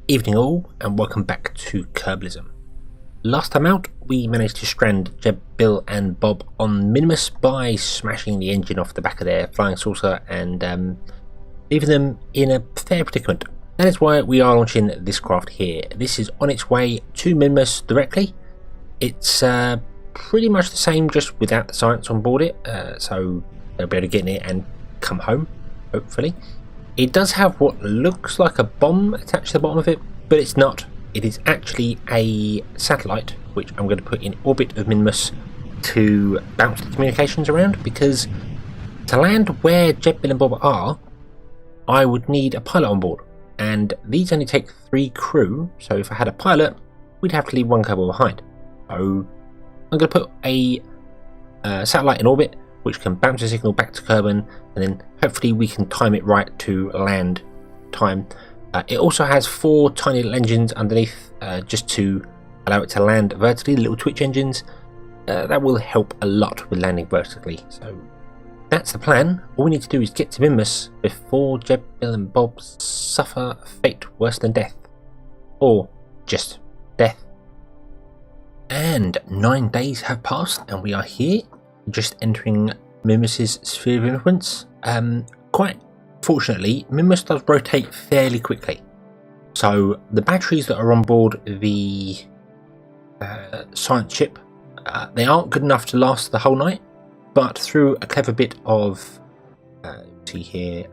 Evening all, and welcome back to Kerbalism. Last time out, we managed to strand Jeb, Bill and Bob on Minmus by smashing the engine off the back of their flying saucer and leaving them in a fair predicament. That is why we are launching this craft here. This is on its way to Minmus directly. It's pretty much the same, just without the science on board it, so they'll be able to get in it and come home, hopefully. It does have what looks like a bomb attached to the bottom of it, but it's not. It is actually a satellite, which I'm going to put in orbit of Minmus to bounce the communications around, because to land where Jeb, Bill and Bob are, I would need a pilot on board, and these only take 3 crew, so if I had a pilot, we'd have to leave 1 Kerbal behind. So I'm going to put a satellite in orbit, which can bounce a signal back to Kerbin, and then hopefully we can time it right to land time. It also has 4 tiny little engines underneath, just to allow it to land vertically, little twitch engines. That will help a lot with landing vertically. So that's the plan. All we need to do is get to Minmus before Jeb, Bill and Bob suffer fate worse than death. Or just death. And 9 days have passed and we are here, just entering Minmus's sphere of influence. Quite fortunately, Minmus does rotate fairly quickly. So the batteries that are on board the science ship, they aren't good enough to last the whole night, but through a clever bit of, see here,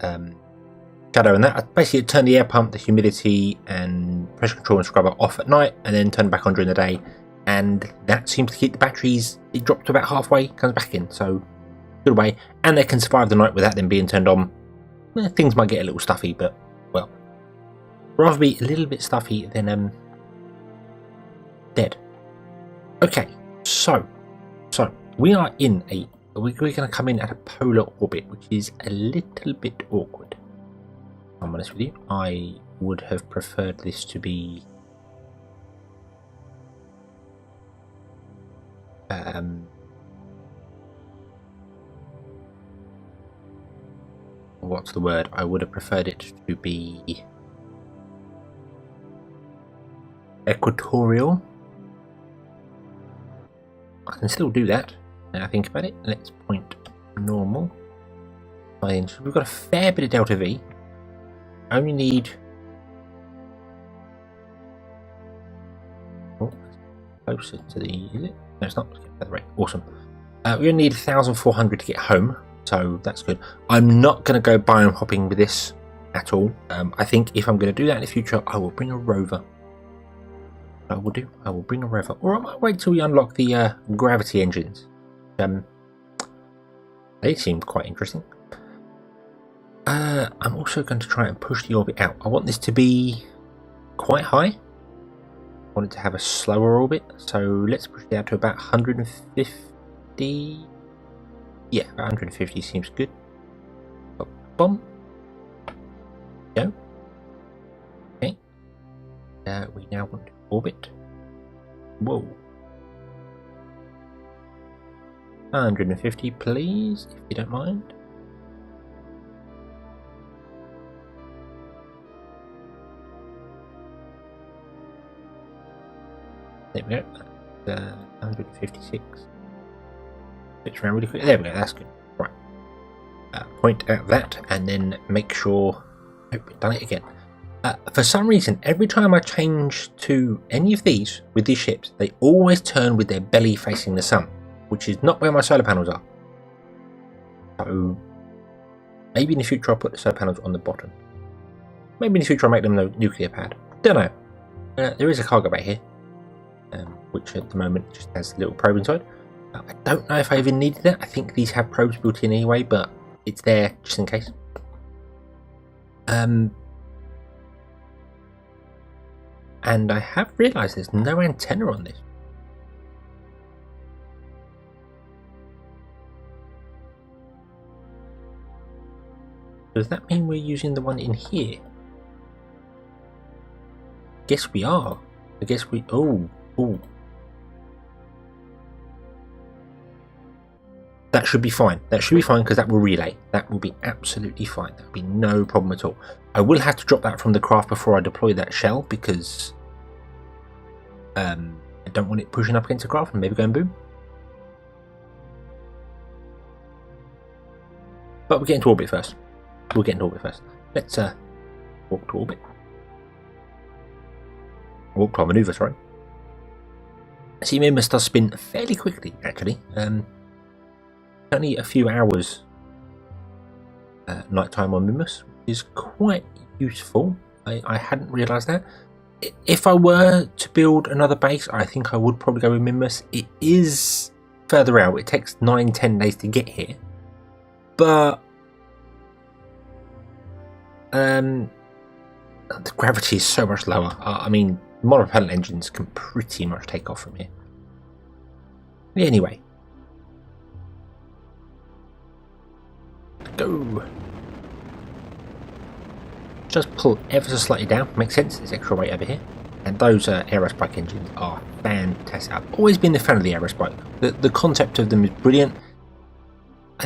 shadow and that, basically turn the air pump, the humidity and pressure control and scrubber off at night and then turn back on during the day. And that seems to keep the batteries, it drops to about halfway, comes back in, so good way, and they can survive the night without them being turned on. Things might get a little stuffy, but well, rather be a little bit stuffy than dead. Okay, so we are in a, we're going to come in at a polar orbit, which is a little bit awkward. I'm honest with you, I would have preferred this to be what's the word? I would have preferred it to be equatorial. I can still do that now I think about it. Let's point normal. We've got a fair bit of delta V. Only need closer to the, is it? No, it's not. Right, awesome. We only need 1,400 to get home, so that's good. I'm not going to go biome hopping with this at all. I think if I'm going to do that in the future, I will bring a rover. I will bring a rover, or I might wait till we unlock the gravity engines. They seem quite interesting. I'm also going to try and push the orbit out. I want this to be quite high. I want it to have a slower orbit, so let's push it out to about 150. Yeah, about 150 seems good. Bomb. Go. Okay. We now want to orbit. Whoa. 150, please, if you don't mind. There we go. 156. Switch around really quick. There we go. That's good. Right. Point at that and then make sure. Nope, we've done it again. For some reason, every time I change to any of these with these ships, they always turn with their belly facing the sun, which is not where my solar panels are. So maybe in the future I'll put the solar panels on the bottom. Maybe in the future I'll make them a nuclear pad. Don't know. There is a cargo bay here. Which at the moment just has a little probe inside. I don't know if I even needed that. I think these have probes built in anyway, but it's there just in case. And I have realised there's no antenna on this. Does that mean we're using the one in here? Guess we are. I guess we... Oh. that should be fine. That should be fine because that will relay. That will be absolutely fine. That will be no problem at all. I will have to drop that from the craft before I deploy that shell because I don't want it pushing up against the craft and maybe going boom. But we'll get into orbit first. Let's walk to orbit. Walk to our manoeuvre, sorry. See, Minmus does spin fairly quickly, actually. Only a few hours nighttime on Minmus, which is quite useful. I hadn't realised that. If I were to build another base, I think I would probably go with Minmus. It is further out. It takes 9-10 days to get here. But the gravity is so much lower. I mean, monopropellant engines can pretty much take off from here. Anyway, go. Just pull ever so slightly down. Makes sense. There's extra weight over here, and those aerospike engines are fantastic. I've always been a fan of the aerospike. The concept of them is brilliant. I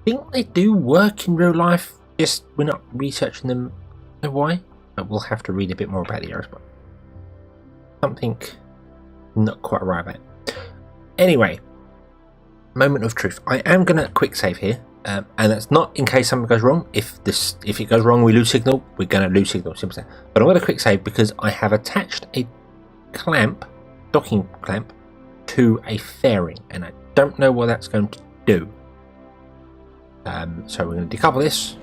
think they do work in real life. Just we're not researching them. I don't know why, but we'll have to read a bit more about the aerospike. Something not quite right about it. Anyway, moment of truth. I am gonna quick save here, and that's not in case something goes wrong. If it goes wrong, we lose signal. We're gonna lose signal. Simple as that. But I'm gonna quick save because I have attached a clamp, docking clamp, to a fairing, and I don't know what that's going to do. So we're gonna decouple this,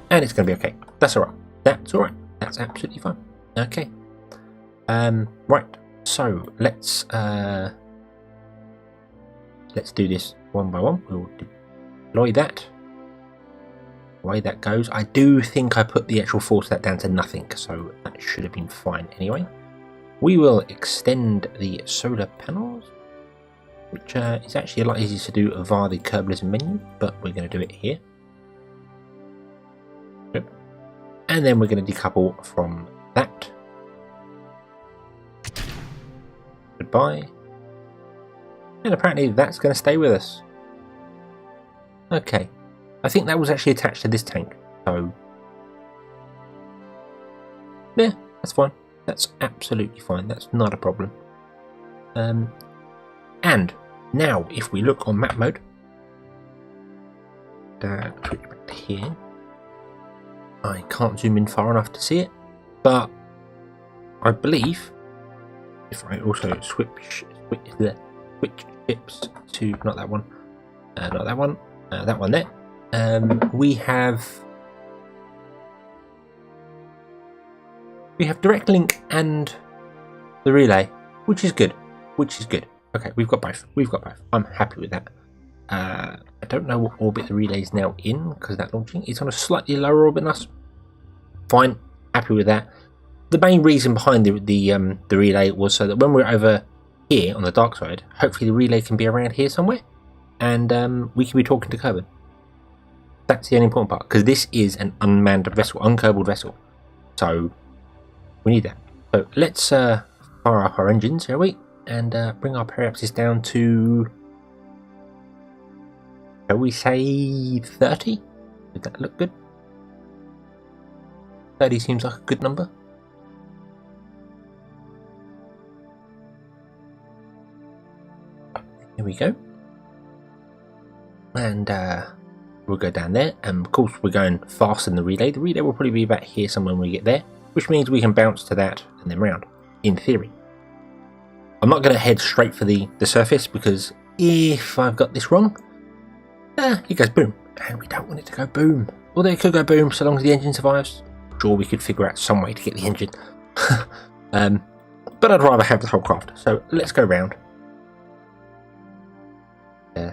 and it's gonna be okay. That's all right. That's all right. That's absolutely fine. Okay. Right. So let's do this one by one. We'll deploy that. Away that goes. I do think I put the actual force of that down to nothing, so that should have been fine anyway. We will extend the solar panels, which is actually a lot easier to do via the Kerbalism menu, but we're going to do it here. Yep. And then we're going to decouple from that. Goodbye. And apparently that's going to stay with us. Okay. I think that was actually attached to this tank. So, yeah, that's fine. That's absolutely fine. That's not a problem. And now, if we look on map mode, switch back to here. I can't zoom in far enough to see it, but I believe if I also switch ships to not that one, that one there. We have direct link and the relay, which is good. Okay, we've got both. I'm happy with that. I don't know what orbit the relay is now in because that launching is on a slightly lower orbit than us. Fine, happy with that. The main reason behind the relay was so that when we're over here on the dark side, hopefully the relay can be around here somewhere, and we can be talking to Kerbal. That's the only important part, because this is an unmanned vessel, unkerballed vessel, so we need that. So let's fire up our engines, shall we, and bring our periapsis down to, shall we say 30? Does that look good? 30 seems like a good number. Here we go. And we'll go down there, and of course we're going faster than the relay. The relay will probably be about here somewhere when we get there, which means we can bounce to that and then round, in theory. I'm not going to head straight for the surface, because if I've got this wrong, it goes boom, and we don't want it to go boom. Although it could go boom so long as the engine survives. Sure, we could figure out some way to get the engine. But I'd rather have the whole craft, so let's go round.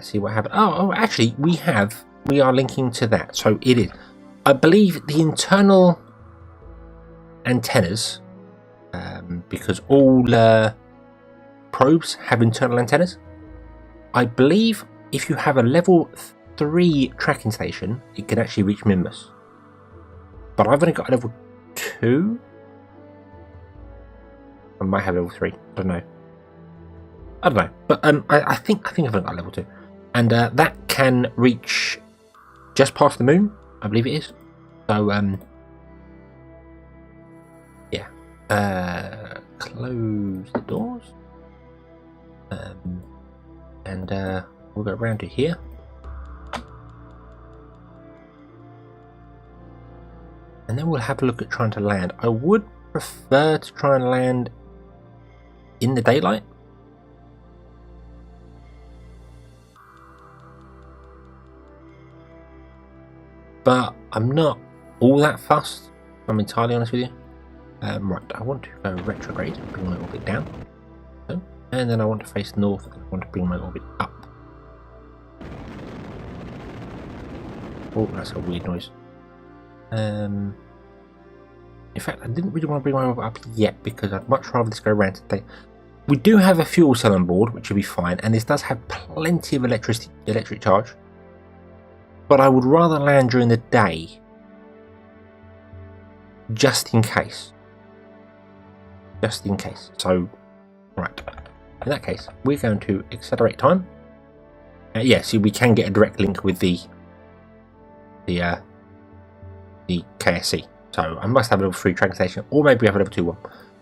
See what happens. Oh, actually, we are linking to that. So it is, I believe, the internal antennas, because all probes have internal antennas. I believe if you have a level 3 tracking station, it can actually reach Minmus. But I've only got a level 2. I might have level 3. I don't know. But I think I've only got level 2. and that can reach just past the moon, I believe it is. So yeah, close the doors, and we'll go around to here. And then we'll have a look at trying to land. I would prefer to try and land in the daylight. But I'm not all that fussed, if I'm entirely honest with you. Right, I want to go retrograde and bring my orbit down. So, and then I want to face north and I want to bring my orbit up. Oh, that's a weird noise. In fact, I didn't really want to bring my orbit up yet because I'd much rather this go around today. We do have a fuel cell on board, which will be fine, and this does have plenty of electric charge. But I would rather land during the day, just in case. Just in case. So, right. In that case, we're going to accelerate time. Yeah, see, we can get a direct link with the KSC. So I must have a level 3 tracking station, or maybe we have a level 2 one.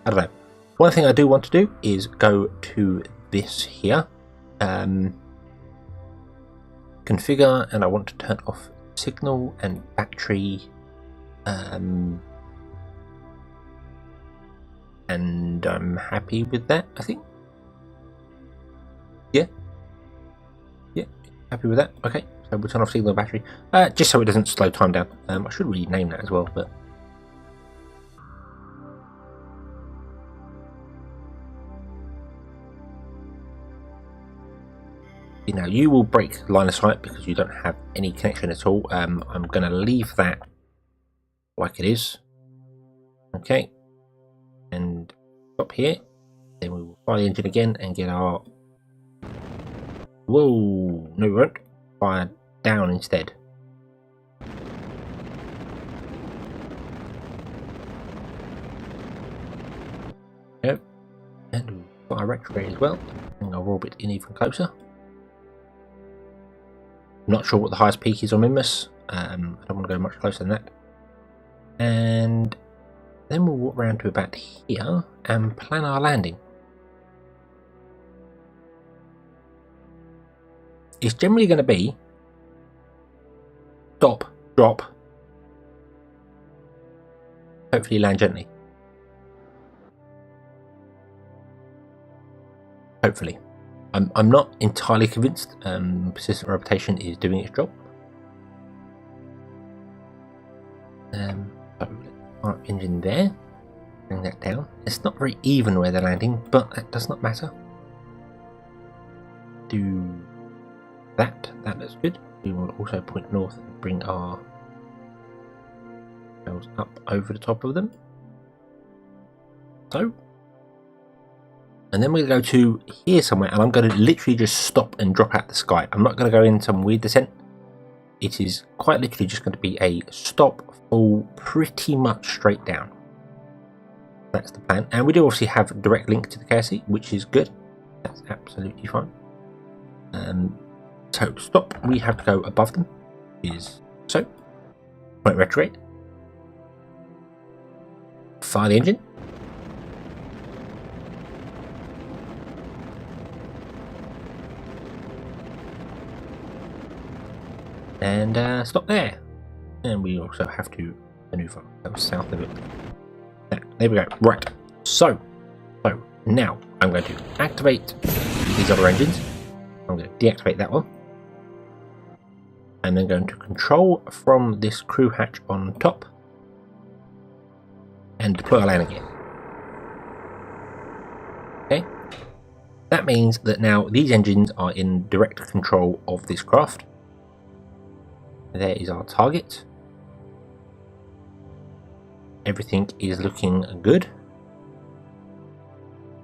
I don't know. One thing I do want to do is go to this here. Configure, and I want to turn off signal and battery, and I'm happy with that, I think. Yeah, happy with that. Okay, so we'll turn off signal and battery, just so it doesn't slow time down. I should rename that as well, but now you will break line of sight because you don't have any connection at all. I'm going to leave that like it is. Okay, and stop here. Then we will fire the engine again and get our... Whoa, no we won't. Fire down instead. Yep, and we'll fire retrograde as well. Bring our orbit in even closer. I'm not sure what the highest peak is on Minmus. I don't want to go much closer than that. And then we'll walk around to about here and plan our landing. It's generally going to be stop, drop, hopefully land gently. Hopefully. I'm not entirely convinced persistent rotation is doing its job. So our engine there, bring that down. It's not very even where they're landing, but that does not matter. Do that looks good. We will also point north and bring our sails up over the top of them. So. And then we'll go to here somewhere, and I'm going to literally just stop and drop out the sky. I'm not going to go in some weird descent. It is quite literally just going to be a stop, fall, pretty much straight down. That's the plan. And we do obviously have a direct link to the KSC, which is good. That's absolutely fine. So stop, we have to go above them. Is so. Point retrograde. Fire the engine. And stop there. And we also have to maneuver south of it. There we go. Right. So now I'm going to activate these other engines. I'm going to deactivate that one. And then going to control from this crew hatch on top. And deploy our landing gear. Okay. That means that now these engines are in direct control of this craft. There is our target. Everything is looking good.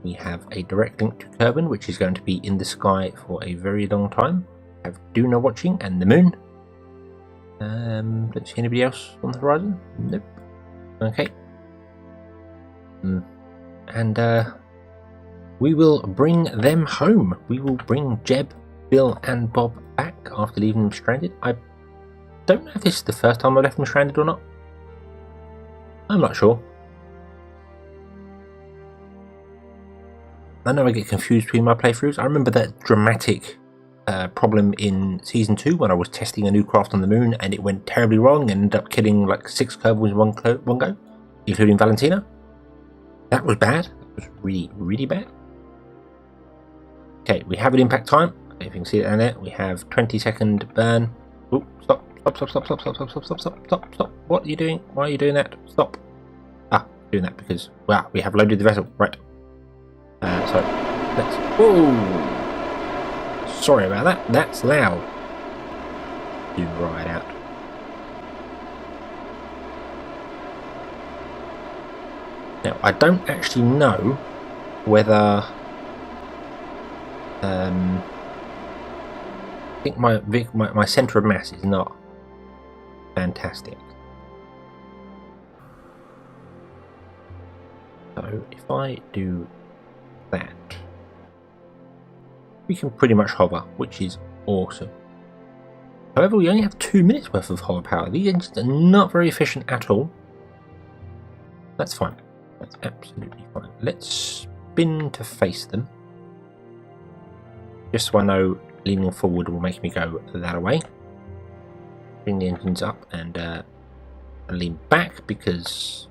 We have a direct link to Kerbal, which is going to be in the sky for a very long time. We have Duna watching and the moon. Don't see anybody else on the horizon. Nope. Okay. And we will bring them home. We will bring Jeb, Bill and Bob back. after leaving them stranded. I don't know if this is the first time I left them stranded or not. I'm not sure. I know I get confused between my playthroughs. I remember that dramatic problem in Season 2 when I was testing a new craft on the moon and it went terribly wrong and ended up killing like 6 Kerbals in one go, including Valentina. That was bad. It was really, really bad. Okay, we have an impact time. If you can see it down there, we have 20-second burn. Oh, stop. Stop. What are you doing? Why are you doing that? Stop. Ah, doing that because, wow, we have loaded the vessel. Right. So, let's... Whoa! Sorry about that. That's loud. Zoom right out. Now, I don't actually know whether... I think my centre of mass is not fantastic. So if I do that, we can pretty much hover, which is awesome. However, we only have 2 minutes worth of hover power. These engines are not very efficient at all. That's fine. That's absolutely fine. Let's spin to face them. Just so I know leaning forward will make me go that way. Bring the engines up and lean back because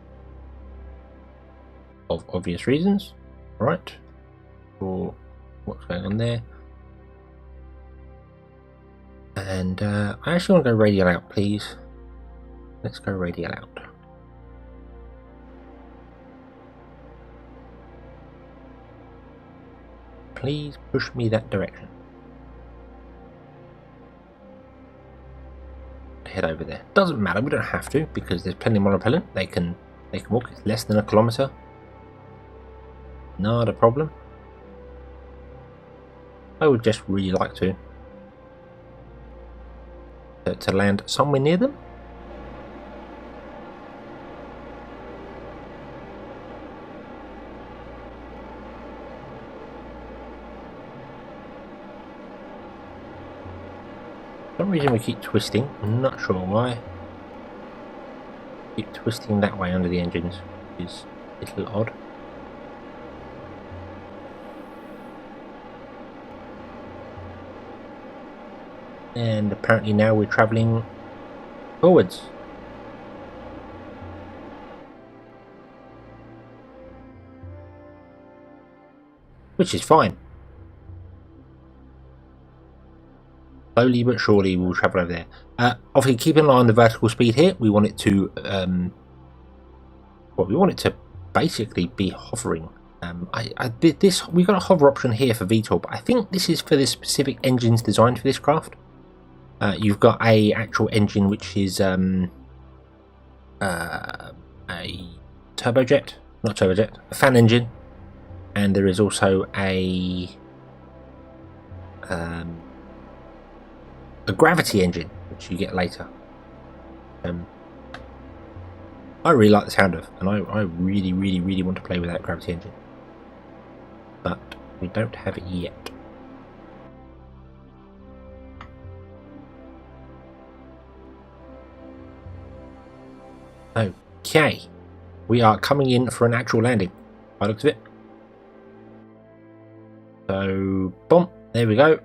of obvious reasons. Right. For what's going on there. And I actually want to go radial out, please. Let's go radial out. Please push me that direction. Head over there. Doesn't matter, we don't have to because there's plenty of monopellant. They can walk. It's less than a kilometre. Not a problem. I would just really like to land somewhere near them. For some reason we keep twisting. I'm not sure why. Keep twisting that way under the engines, which is a little odd. And apparently now we're travelling forwards. Which is fine. Slowly but surely we'll travel over there. Obviously keep an eye on the vertical speed here. We want it to we want it to basically be hovering. We've got a hover option here for VTOL, but I think this is for the specific engines designed for this craft. You've got a actual engine which is a turbojet, not turbojet, a fan engine, and there is also a gravity engine which you get later. I really like the sound of, and I really want to play with that gravity engine, but we don't have it yet. Okay, we are coming in for an actual landing by the looks of it. So, boom, there we go.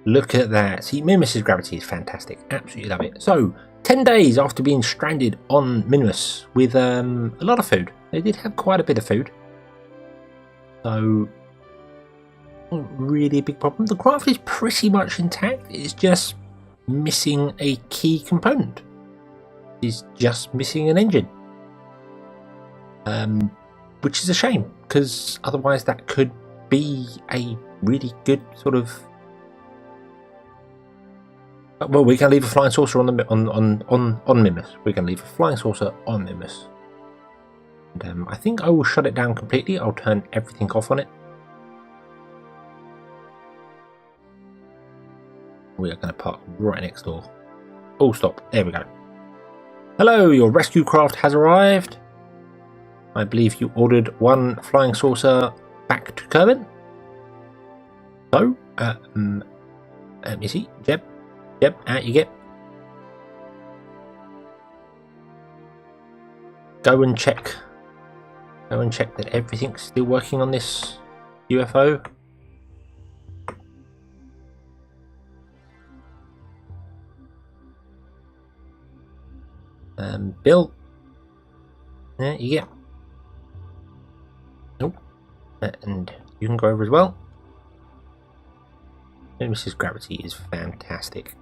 Look at that. See, Minmus's gravity is fantastic. Absolutely love it. So, 10 days after being stranded on Minmus with a lot of food. They did have quite a bit of food. So, not really a big problem. The craft is pretty much intact. It's just missing a key component. It's just missing an engine. Which is a shame, because otherwise that could be a really good sort of... Well, we can leave a flying saucer on Minmus. We can leave a flying saucer on Minmus. And I think I will shut it down completely. I'll turn everything off on it. We are going to park right next door. Full stop. There we go. Hello, your rescue craft has arrived. I believe you ordered one flying saucer back to Kerbin. So, Let me see. Jeb, out you get. Go and check that everything's still working on this UFO. Bill, there you get. Nope. And you can go over as well. Minmus's gravity is fantastic.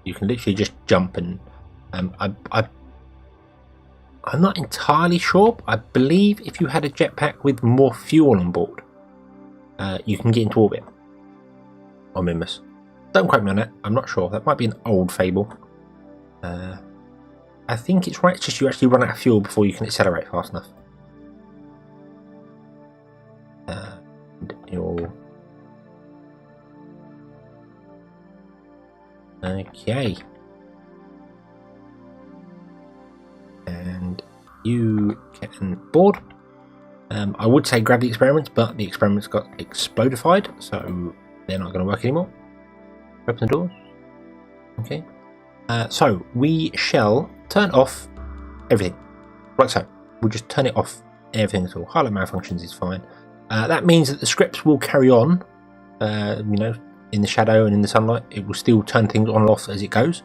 You can literally just jump and I'm not entirely sure, but I believe if you had a jetpack with more fuel on board, you can get into orbit on Minmus. Don't quote me on that, I'm not sure. That might be an old fable. I think it's right, it's just you actually run out of fuel before you can accelerate fast enough. Okay. And you can board. I would say grab the experiments, but the experiments got explodified, so they're not going to work anymore. Open the doors. Okay. So we shall turn off everything. Like so. We'll just turn it off, everything at all. Highlight malfunctions is fine. That means that the scripts will carry on, you know, in the shadow and in the sunlight. It will still turn things on and off as it goes.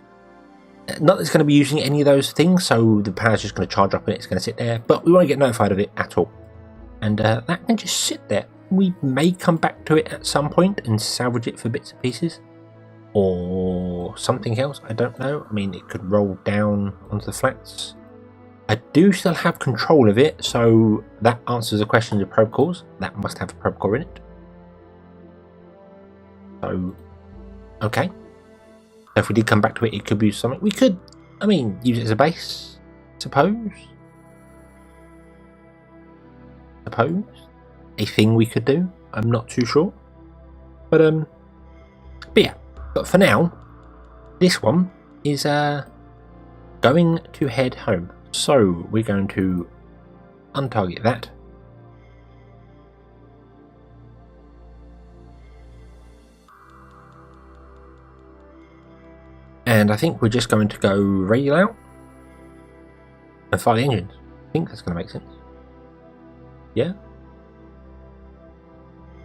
Not that it's going to be using any of those things, so the power's just going to charge up and it's going to sit there, but we won't get notified of it at all. And that can just sit there. We may come back to it at some point and salvage it for bits and pieces. Or something else, I don't know. I mean, it could roll down onto the flats. I do still have control of it, so that answers the question of probe cores. That must have a probe core in it. So, okay. So if we did come back to it, it could be something. We could, I mean, use it as a base, suppose. A thing we could do. I'm not too sure. But yeah. But for now, this one is going to head home. So we're going to untarget that. And I think we're just going to go radial out and fire the engines. I think that's going to make sense. Yeah.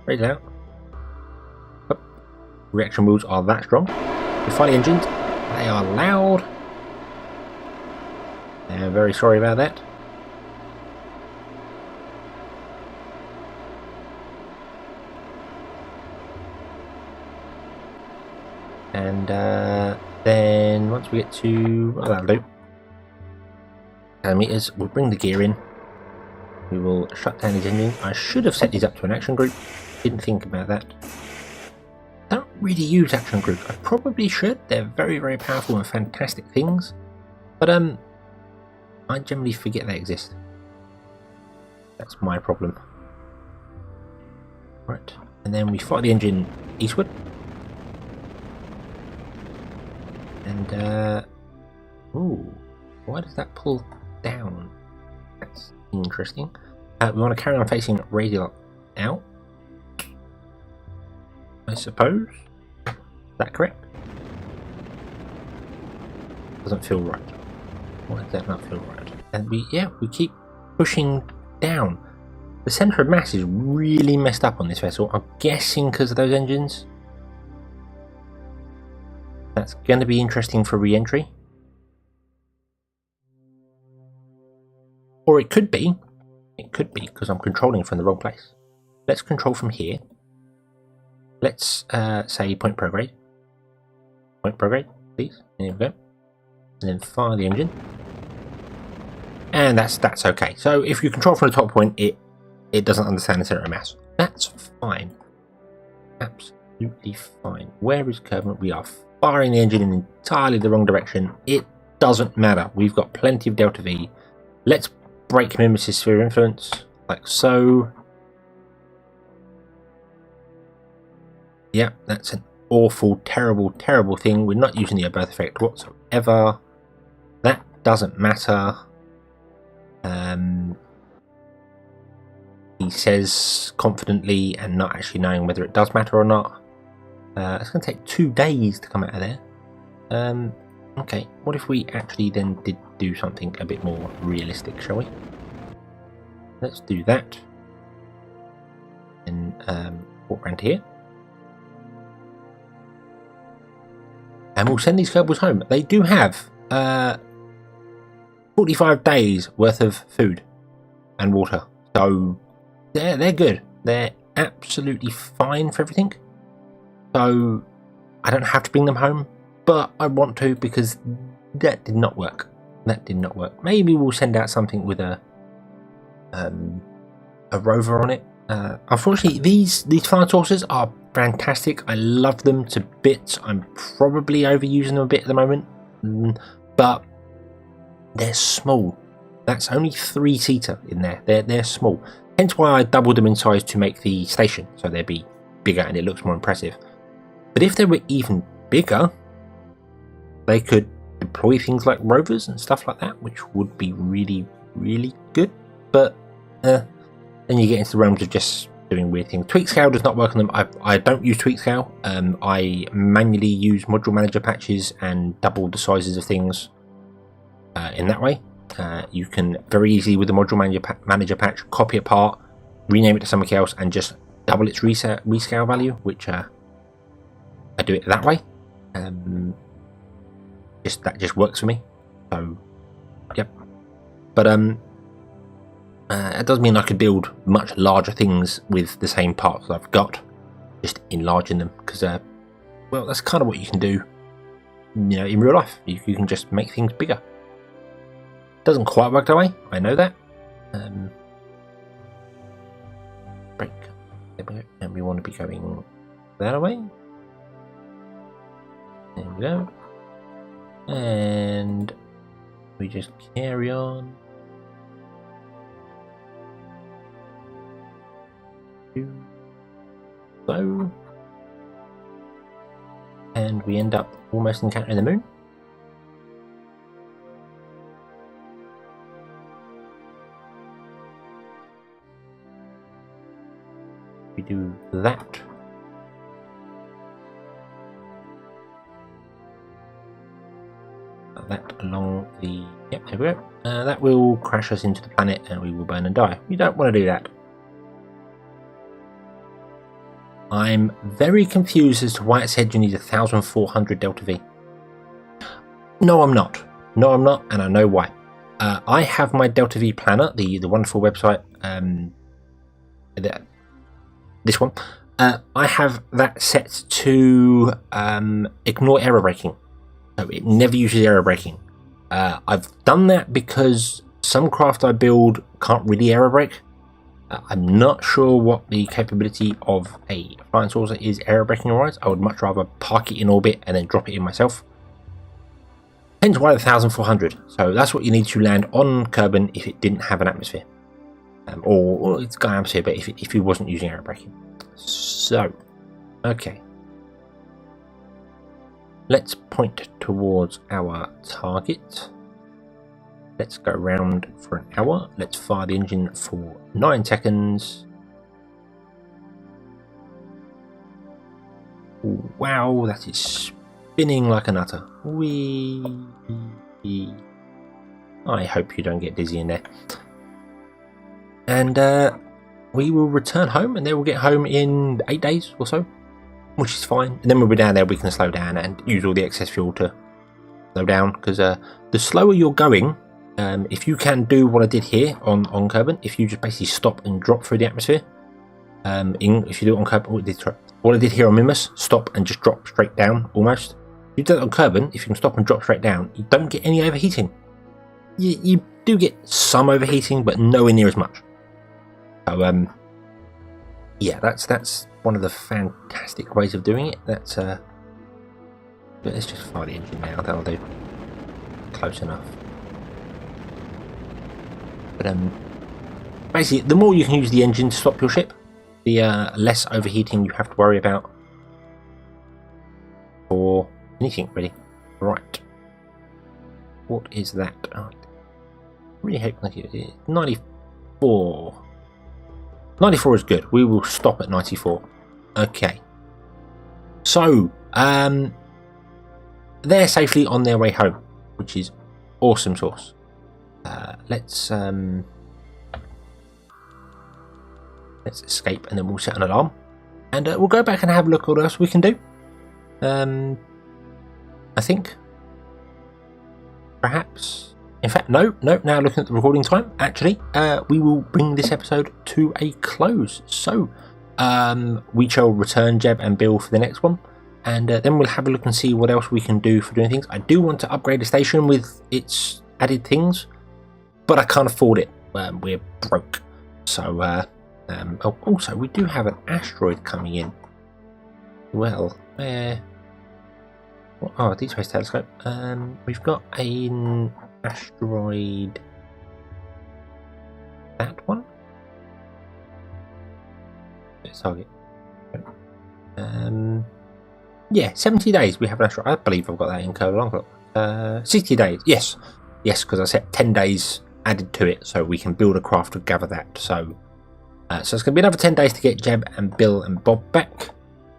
Radial out. Reaction wheels are that strong. We fire the engines. They are loud. I'm very sorry about that. And then once we get to that'll do. Meters, we'll bring the gear in. We will shut down these engines. I should have set these up to an action group. Didn't think about that. Don't really use action groups. I probably should. They're very, very powerful and fantastic things. But I generally forget they exist. That's my problem. Right. And then we fire the engine eastward. And ooh, why does that pull down? That's interesting. We want to carry on facing radial out, I suppose. Is that correct? Doesn't feel right. Why does that not feel right? And we keep pushing down. The centre of mass is really messed up on this vessel. I'm guessing because of those engines. That's going to be interesting for re-entry. Or it could be because I'm controlling from the wrong place. Let's control from here. Let's say point prograde. Point prograde, please. There we go. And then fire the engine. And that's okay. So if you control from the top point, it doesn't understand the center of mass. That's fine. Absolutely fine. Where is Kerbal? We are firing the engine in entirely the wrong direction. It doesn't matter. We've got plenty of delta V. Let's break Minmus's sphere of influence, like so. Yeah, that's an awful, terrible, terrible thing. We're not using the above effect whatsoever. That doesn't matter. He says confidently and not actually knowing whether it does matter or not. It's going to take 2 days to come out of there. Okay, what if we actually then did do something a bit more realistic, shall we? Let's do that. And walk around here. And we'll send these Kerbals home. They do have 45 days worth of food and water. So they're good. They're absolutely fine for everything. So I don't have to bring them home, but I want to because that did not work. That did not work. Maybe we'll send out something with a rover on it. Unfortunately, these flying saucers are fantastic. I love them to bits. I'm probably overusing them a bit at the moment, but they're small. That's only 3-seater in there. They're small. Hence why I doubled them in size to make the station, so they'd be bigger and it looks more impressive. But if they were even bigger, they could deploy things like rovers and stuff like that, which would be really, really good. But then you get into the realms of just doing weird things. Tweak scale does not work on them. I don't use tweak scale. I manually use module manager patches and double the sizes of things in that way. You can very easily with the module manager patch copy it apart, rename it to something else, and just double its rescale value, which I do it that way. That just works for me. So yep. But it does mean I could build much larger things with the same parts that I've got, just enlarging them, because well, that's kind of what you can do, you know, in real life. You can just make things bigger. Doesn't quite work that way, I know that. Break. There we go. And we want to be going that way. There we go. And we just carry on. So, and we end up almost encountering the moon. We do that. That along the, yep, there we go. That will crash us into the planet and we will burn and die. We don't want to do that. I'm very confused as to why it said you need 1400 Delta V. No, I'm not. No, I'm not, and I know why. I have my Delta V planner, the wonderful website, this one. I have that set to ignore error braking. So it never uses error braking. I've done that because some craft I build can't really error brake. I'm not sure what the capability of a flying saucer is error braking wise. I would much rather park it in orbit and then drop it in myself. Hence why the 1400. So that's what you need to land on Kerbin if it didn't have an atmosphere. Or it's got an atmosphere, but if it wasn't using error braking. So, okay. Let's point towards our target. Let's go around for an hour. Let's fire the engine for 9 seconds. Wow, that is spinning like a nutter. Whee! I hope you don't get dizzy in there. And we will return home, and then we'll get home in 8 days or so, which is fine. And then when we're down there, we can slow down and use all the excess fuel to slow down, because the slower you're going, if you can do what I did here on Kerbin, if you just basically stop and drop through the atmosphere, if you do it on Kerbin, what I did here on Minmus, stop and just drop straight down almost. If you do it on Kerbin, if you can stop and drop straight down, you don't get any overheating. You do get some overheating, but nowhere near as much. So yeah, that's one of the fantastic ways of doing it. That's but let's just fire the engine now. That'll do. Close enough. But basically, the more you can use the engine to stop your ship, the less overheating you have to worry about for anything really. Right. What is that? Oh, I really hope 94. 94 is good. We will stop at 94. Okay. So, they're safely on their way home, which is awesome sauce. Let's escape, and then we'll set an alarm, and we'll go back and have a look at what else we can do. I think perhaps, in fact, no. Now looking at the recording time, actually, we will bring this episode to a close. So, we shall return Jeb and Bill for the next one, and then we'll have a look and see what else we can do for doing things. I do want to upgrade the station with its added things, but I can't afford it. We're broke. So, also, we do have an asteroid coming in. Well, oh, Deep Space Telescope. We've got an asteroid. That one? Target. Yeah, 70 days we have an asteroid. I believe I've got that in Kerbal. 60 days. Yes, because I set 10 days added to it, so we can build a craft to gather that. So it's going to be another 10 days to get Jeb and Bill and Bob back.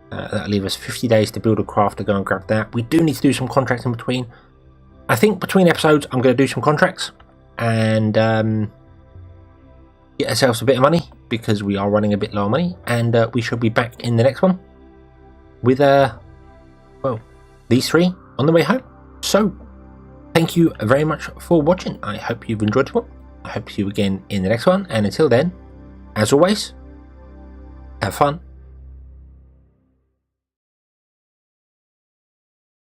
That'll leave us 50 days to build a craft to go and grab that. We do need to do some contracts in between. I think between episodes I'm going to do some contracts and get ourselves a bit of money, because we are running a bit low on money, and we shall be back in the next one with these three on the way home. So thank you very much for watching. I hope you've enjoyed it. I hope to see you again in the next one, and until then, as always, have fun